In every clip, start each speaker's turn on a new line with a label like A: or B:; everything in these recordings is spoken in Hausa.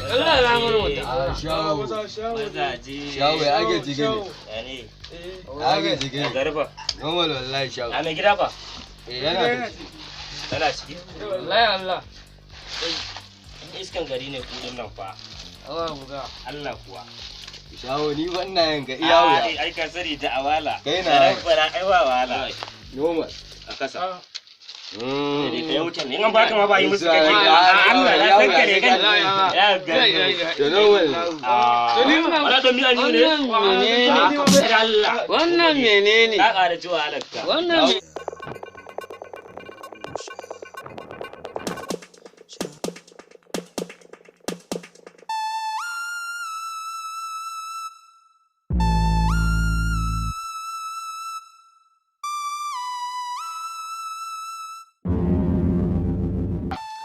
A: Allah ya murmuta.
B: Shawo.
C: Mazaje.
B: Shawo ya ake jige ne.
C: Yani.
B: Ake jige ne.
C: Garba.
B: Normal wallahi shawo.
C: A mai gida ba?
B: Yana
C: Tana ciki.
A: Wallahi Allah.
C: Iskan gari ne kudin nan fa.
A: Allah buga.
C: Allah kuwa.
B: shawo ni wannan yanka iya wuya.
C: Ai ka sani da awala.
B: Kai na.
C: Fara ai wa wala.
B: Normal.
C: A kasa.
B: Mm.
C: Kai wuce ne an baka ma ba yi musu kake. Allah ya san kare kan. Ya ga.
B: To normal.
C: Wala da mi an yi ne. Allah.
A: Wannan menene?
C: Ka ƙara ji wahalarka.
A: Wannan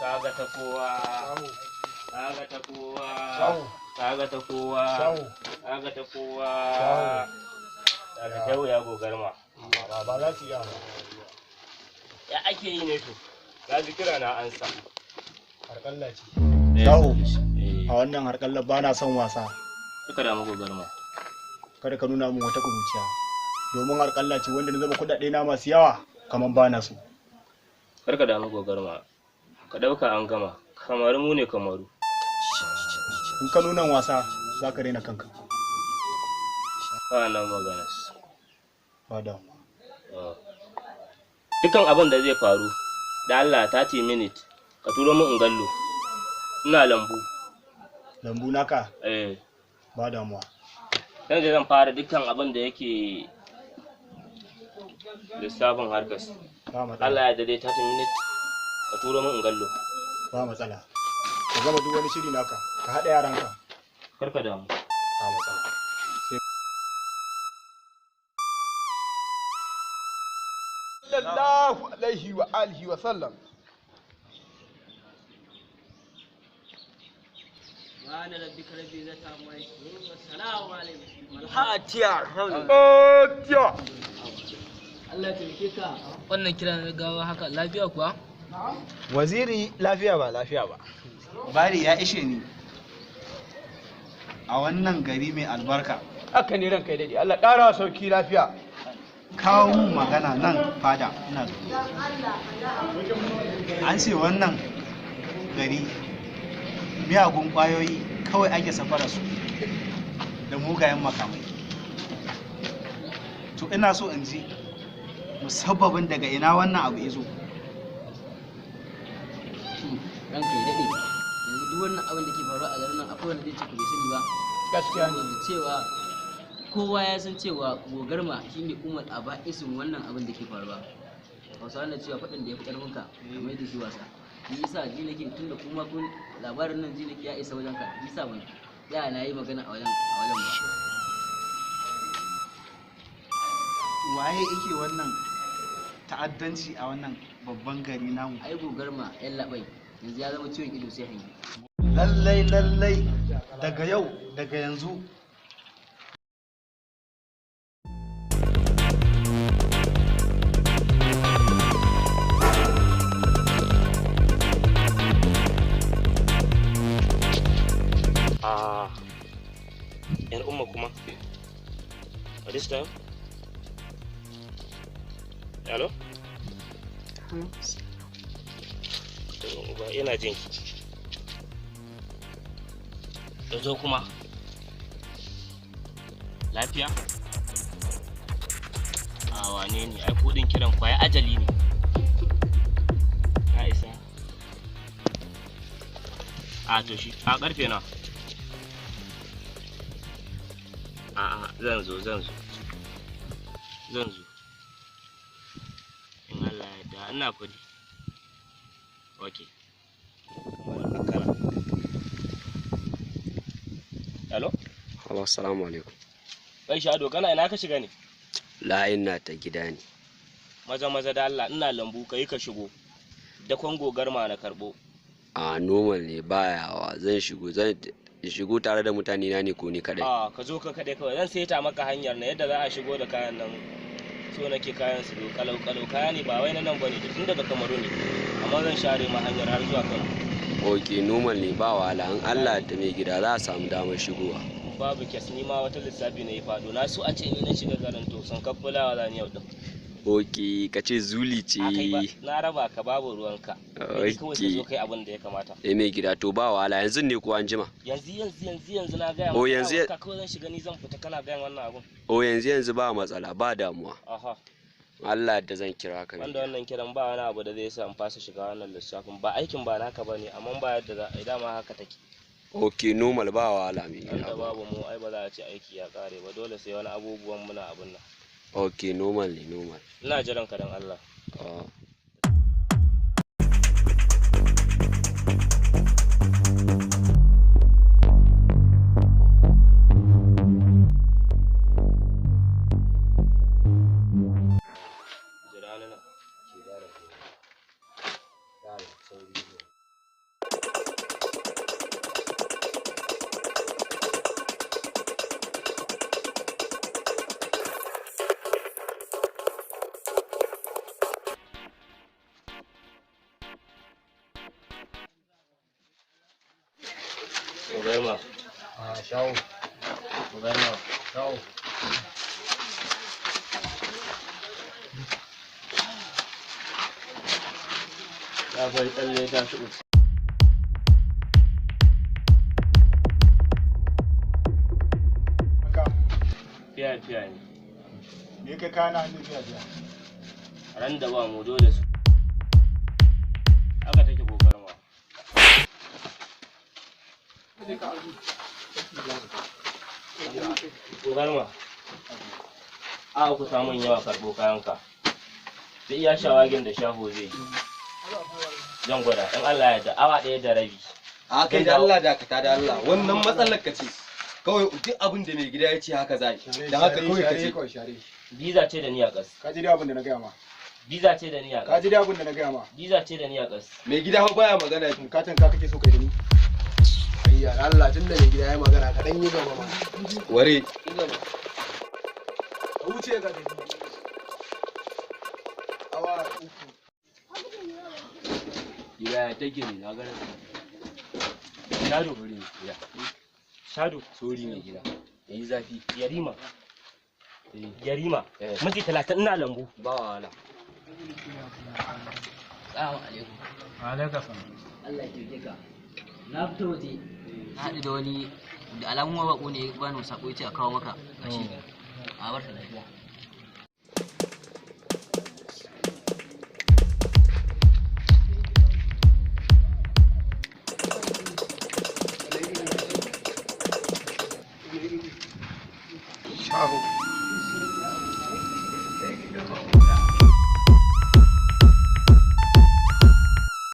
C: kaga ta kowa kaga ta kowa kaga ta kowa kaga ta kowa daga ta wuya gogarma
D: ba za su yi
C: ya ake yi ne to ga zikira na ansa
D: harkalla ce shawo a wannan harkalla ba na son wasa
C: suka damu gogarma
D: kada ka nuna min wata kuruciya domin harkalla ce wanda na zama kudade na masu yawa kaman ba na so
C: karka damu gogarma ka dauka an gama kamaru mu ne kamaru
D: in ka nuna wasa za ka raina kanka
C: ba nan magana
D: ba da
C: dukan abin da zai faru da Allah 30 minutes ka turo mu in gallo ina
D: lambu naka ba damuwa
C: yanzu zan fara dukkan abin da yake lissafin harkas Allah ya dade 30 minutes ka turo min in gallo
D: ba matsala ka gama duk wani shiri naka ka haɗa yaranka
C: karka damu
D: ba matsala
E: sallallahu alaihi wa alihi wa sallam
A: Subhana rabbika rabbil izzati amma yasifun wa salamun alal mursalin.
E: Fatiha
A: Allah ya taimake ka. Wannan kira na gawa haka lafiya kuwa?
E: waziri lafiya ba lafiya ba
F: bari ya ishe ni a wannan gari mai albarka
E: haka ne ranka dai Allah ƙara sauki lafiya
F: kawo mun magana nan fada ina zuwa an ce wannan gari miyagun ƙwayoyi kawai ake safara su da mugayen makamai to ina so in ji musabbabin daga ina wannan abu ya zo
A: Ranka ya daɗe. Yanzu duk wannan abin da ke faruwa a garin nan akwai wanda zai ce ku bai sani ba.
E: gaskiya ne
A: Saboda cewa kowa ya san cewa gogarma shine umar aba'isin wannan abin da ke faruwa. Hausawa na cewa faɗin da ya fi ƙarfinka kamar yadda shi wasa. Ni yasa ji nake tunda kuma kun labarin nan ji nake ya isa wajen ka. Yasa ban ya na yi magana a wajen ba.
F: waye yake wannan ta'addanci a wannan babban gari namu
A: Ai gogarma yan labai yanzu ya zama ciwon ido sai hanyi.
F: lallai daga yanzu
C: yar umma kuma this time hello ba ina jin ki zo kuma lafiya a wane ne ai kudin kiran kwaya ajali ne ya isa a to shi a karfe na a zan zo in Allah ya da ina kudi okay hello
G: Halo, assalamu alaikum.
C: kai shado kana ina ka shiga ne
G: La ina ta gida ne.
C: maza da Allah ina lambu kai ka shigo da kongo garma na karbo
G: A normal ne bayawa zan shigo tare da mutane na ne ko ni kadai.
C: a ka zo ka kade kawai zan saita maka hanyar na yadda za a shigo da kayan nan so nake kayan su do kalau kaya ne ba wai na nan bane tun daga Kamaru ne amma zan share ma hanyar har zuwa Kano
G: ok normal ne ba wahala in Allah da mai gida za a samu damar shigowa.
C: babu kes ni ma wata lissafi na yi faɗo na so a ce ni na shiga garin to sun kaffulawa za ni yau din
G: ok ka ce zuli ce.
C: a kai ba na raba ka babu ruwanka kai kawai ka zo
G: ok
C: kai abin da ya kamata
G: mai gida to ba wahala yanzu ne ko an jima.
C: yanzu na gaya
G: Oh, yanzu-
C: ka kawai zan shiga ni zan fita kana gayan wannan abun
G: o yanzu ba matsala ba damuwa.
C: aha
G: Allah da zan kira ka mai
C: wanda
G: gida.
C: wannan kiran ba wani abu da zai sa in fasa shiga wannan lissafin ba aikin ba naka bane amma ba yadda za a yi dama haka take
G: ok normal ba wahala mai
C: wanda
G: gida.
C: babu mu ai ba za a ce aiki ya kare ba dole sai wani abubuwan muna abun nan
G: ok normal ne normal.
C: ina jiran ka dan Allah
G: Ah.
C: jira ni nan Ugarma,
D: shawo
C: ugarma,
D: shawo
C: ya bai tsalle ta shi uku.
D: haka
C: Fiya ne,
D: me kai kana hannun fiya
C: ran da ba mu dole su. Haka take ugarma. Ugarma, a ku samun yawa karɓo kayanka. Da iya shawagin da shaho zai yi. Zan gwada, in Allah ya da awa ɗaya da rabi.
B: A kai da Allah dakata da Allah wannan matsalar ka ce kawai duk abin da mai gida ya ce haka za yi da haka kawai ka ce
D: share
C: Biza ce da ni a ƙas.
D: ka ji dai abin da na gaya ma
C: Biza ce da ni a
D: ka
C: ƙas.
D: ji dai abin da na gaya ma
C: Biza ce da ni a ƙas.
B: mai gida fa baya magana
D: bukatan ka kake so kai da ni
E: ayya Allah tun da mai gida ya magana ka dan yi gaba ma
B: ware
E: ka wuce ka tafi awa uku
A: gida ya take ne na ganin
C: Shado,
A: sori mai gida
C: Shado,
A: sori mai gida yayi zafi
C: Yarima,
A: eh
C: Yarima.
A: Eh.
C: Minti 30 ina lambu.
A: ba wahala. Assalamu alaikum.
E: alaka sana
A: Allah ya taimake ka. Na fito waje na haɗu da wani da alamun mabaƙo ne ba ni sako yace a kawo maka gashi a bar ta lafiya.
E: shaho